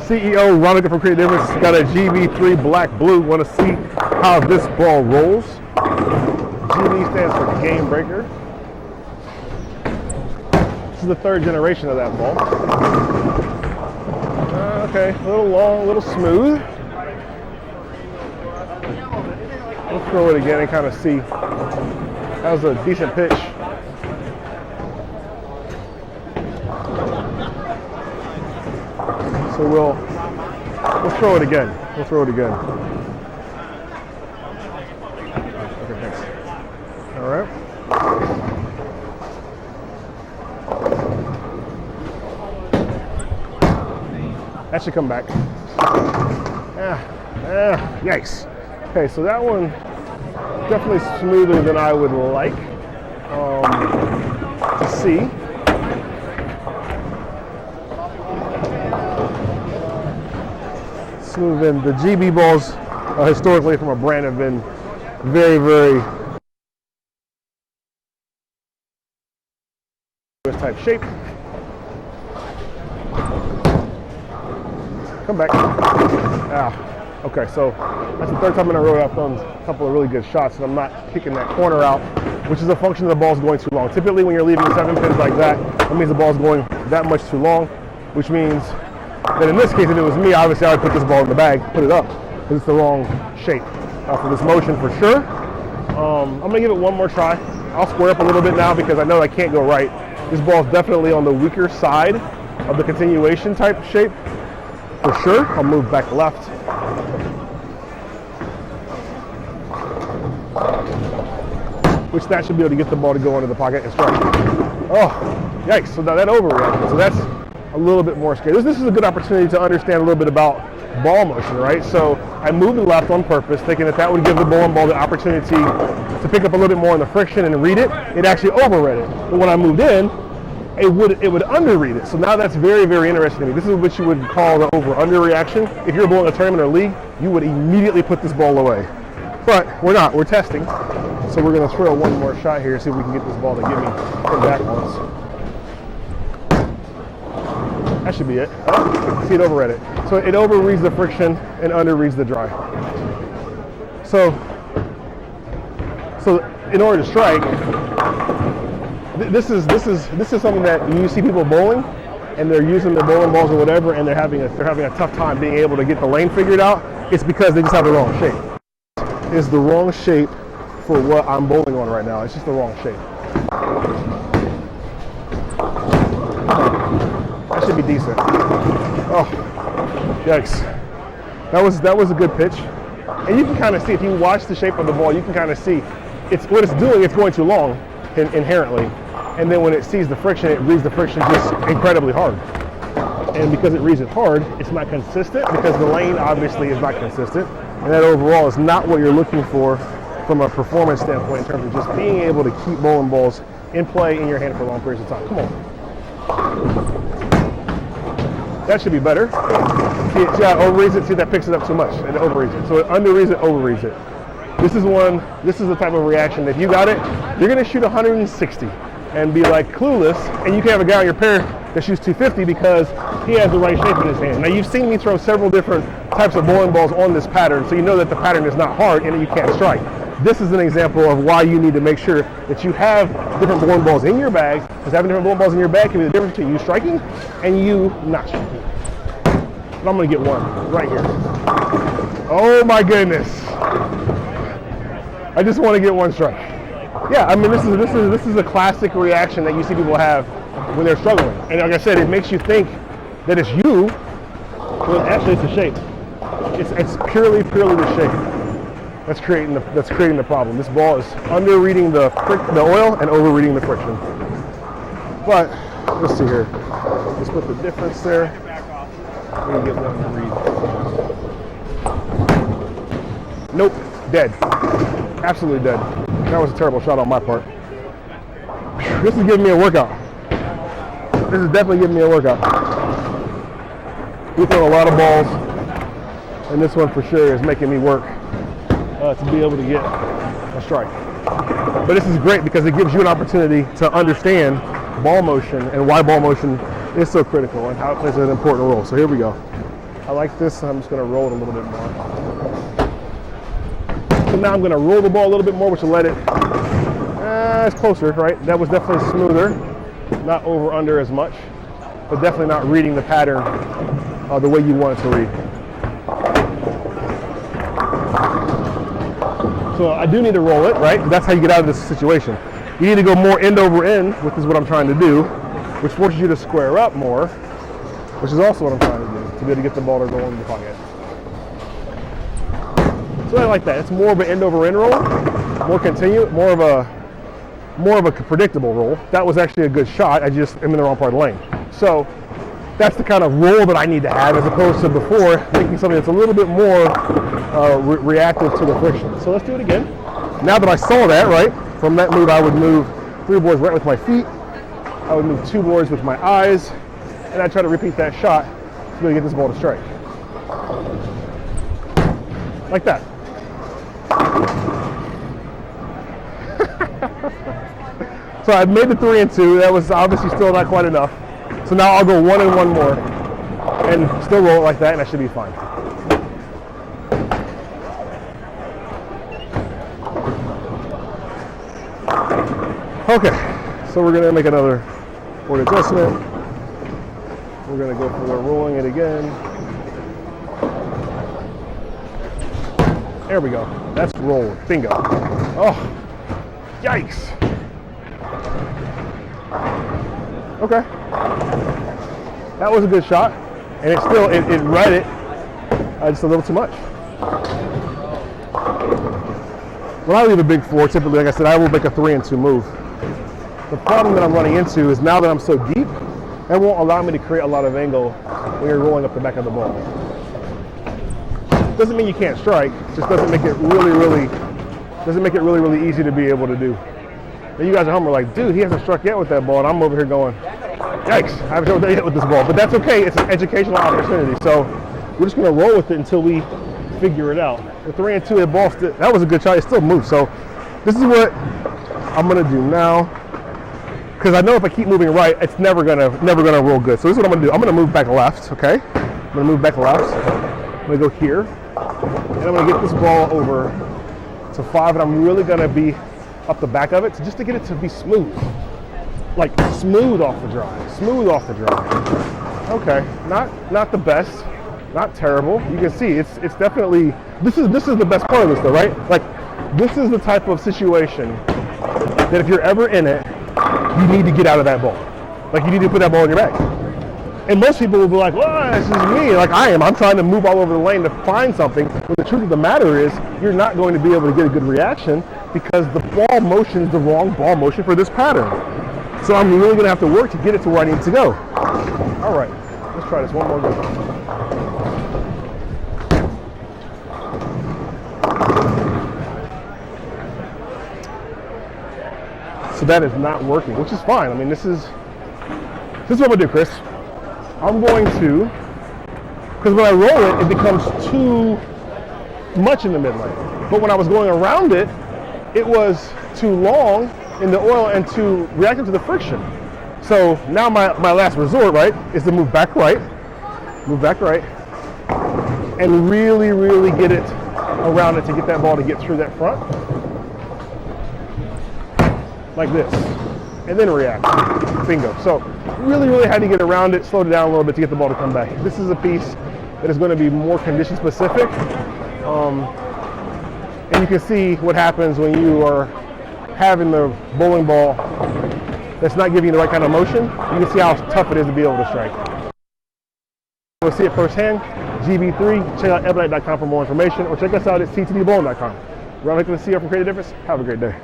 CEO Ronica from Creative Difference. Got a GB3 black blue. Want to see how this ball rolls. GB stands for Game Breaker. This is the third generation of that ball. Okay, a little long, a little smooth. We'll throw it again and kind of see. That was a decent pitch. So we'll throw it again. We'll throw it again. Okay, thanks. All right. That should come back. Yikes. Okay, so that one definitely smoother than I would like to see. Smooth in. The GB balls historically from a brand have been very, very this type shape. Come back. Okay, so that's the third time in a row I've thrown a couple of really good shots and I'm not kicking that corner out, which is a function of the ball's going too long. Typically when you're leaving 7 pins like that means the ball's going that much too long, which means that in this case, if it was me, obviously I would put this ball in the bag, put it up, because it's the wrong shape for this motion for sure. I'm going to give it one more try. I'll square up a little bit now because I know I can't go right. This ball's definitely on the weaker side of the continuation type shape, for sure. I'll move back left. Which that should be able to get the ball to go into the pocket and strike. Oh, yikes, so now that overreacted. So that's a little bit more scary. This is a good opportunity to understand a little bit about ball motion, right? So I moved it left on purpose, thinking that would give the bowling ball the opportunity to pick up a little bit more on the friction and read it. It actually overread it. But when I moved in, it would underread it. So now that's very, very interesting to me. This is what you would call the over-under reaction. If you're bowling a tournament or league, you would immediately put this ball away. But we're not, we're testing. So we're gonna throw one more shot here, see if we can get this ball to give me 10 back once. That should be it. Oh, see, it overread it. So it overreads the friction and underreads the dry. So in order to strike, this is something that you see people bowling, and they're using their bowling balls or whatever, and they're having a tough time being able to get the lane figured out. It's because they just have the wrong shape. It's the wrong shape for what I'm bowling on right now. It's just the wrong shape. That should be decent. Oh, yikes. That was a good pitch. And you can kind of see, if you watch the shape of the ball, you can kind of see what it's doing. It's going too long inherently. And then when it sees the friction, it reads the friction just incredibly hard. And because it reads it hard, it's not consistent because the lane obviously is not consistent. And that overall is not what you're looking for from a performance standpoint in terms of just being able to keep bowling balls in play in your hand for long periods of time. Come on. That should be better. See, it overreads it. See, that picks it up too much and it overreads it. So it underreads it, overreads it. This is the type of reaction that if you got it, you're going to shoot 160 and be like clueless, and you can have a guy on your pair that shoots 250 because he has the right shape in his hand. Now you've seen me throw several different types of bowling balls on this pattern, so you know that the pattern is not hard and that you can't strike. This is an example of why you need to make sure that you have different bowling balls in your bag, because having different bowling balls in your bag can be the difference between you striking and you not striking. But I'm going to get one right here. Oh my goodness. I just want to get one strike. Yeah, I mean, this is a classic reaction that you see people have when they're struggling. And like I said, it makes you think that it's you, but actually it's the shape. It's purely the shape that's creating the problem. This ball is under-reading the oil and over-reading the friction. But let's see here. Let's put the difference there. We're gonna get one to read. Nope, dead. Absolutely dead. That was a terrible shot on my part. This is giving me a workout. This is definitely giving me a workout. We throw a lot of balls, and this one for sure is making me work to be able to get a strike. But this is great because it gives you an opportunity to understand ball motion and why ball motion is so critical and how it plays an important role. So here we go. I like this, and I'm just gonna roll it a little bit more. So now I'm gonna roll the ball a little bit more, which will let it, it's closer, right? That was definitely smoother, not over under as much, but definitely not reading the pattern the way you want it to read. So I do need to roll it, right? That's how you get out of this situation. You need to go more end over end, which is what I'm trying to do, which forces you to square up more, which is also what I'm trying to do, to be able to get the ball to go in the pocket. So I like that. It's more of an end over end roll, more continuous, more of a predictable roll. That was actually a good shot. I just am in the wrong part of the lane. So that's the kind of roll that I need to have, as opposed to before making something that's a little bit more reactive to the friction. So let's do it again. Now that I saw that, right, from that move I would move 3 boards right with my feet. I would move 2 boards with my eyes, and I try to repeat that shot to really get this ball to strike. Like that. So I made the 3 and 2. That was obviously still not quite enough. So now I'll go 1 and 1 more and still roll it like that, and I should be fine. Okay, so we're gonna make another board adjustment. We're gonna go for the rolling it again. There we go. That's roll. Bingo. Oh, yikes. Okay. That was a good shot, and it still it read it just a little too much. When I leave a big 4, typically, like I said, I will make a 3 and 2 move. The problem that I'm running into is now that I'm so deep, it won't allow me to create a lot of angle when you're rolling up the back of the ball. Doesn't mean you can't strike, just doesn't make it really easy to be able to do. And you guys at home are like, dude, he hasn't struck yet with that ball, and I'm over here going, yikes, I haven't struck yet with this ball. But that's okay, it's an educational opportunity. So we're just gonna roll with it until we figure it out. The 3 and 2, the ball still, that was a good shot, it still moves. So this is what I'm gonna do now, because I know if I keep moving right, it's never gonna roll good. So this is what I'm gonna do. I'm gonna move back left, okay? I'm gonna move back left. I'm gonna go here, and I'm gonna get this ball over to 5, and I'm really gonna be up the back of it, just to get it to be smooth. Like smooth off the drive, smooth off the drive. Okay, not the best, not terrible. You can see it's definitely, this is the best part of this though, right? Like this is the type of situation that if you're ever in it, you need to get out of that ball. Like you need to put that ball in your bag. And most people will be like, well, this is me, like I am. I'm trying to move all over the lane to find something. But the truth of the matter is, you're not going to be able to get a good reaction because the ball motion is the wrong ball motion for this pattern. So I'm really gonna have to work to get it to where I need to go. All right, let's try this one more go. So that is not working, which is fine. I mean, this is what I'm gonna do, Chris. I'm going to, because when I roll it, it becomes too much in the mid lane. But when I was going around it, it was too long in the oil and too reactive to the friction. So now my last resort, right, is to move back right, and really get it around it to get that ball to get through that front. Like this, and then react. Bingo. So really had to get around it, slowed it down a little bit to get the ball to come back. This is a piece that is going to be more condition specific. And you can see what happens when you are having the bowling ball that's not giving you the right kind of motion. You can see how tough it is to be able to strike. We'll see it firsthand. GB3, check out ebonite.com for more information, or check us out at ctdbowling.com. We're looking to see you from Create a Difference. Have a great day.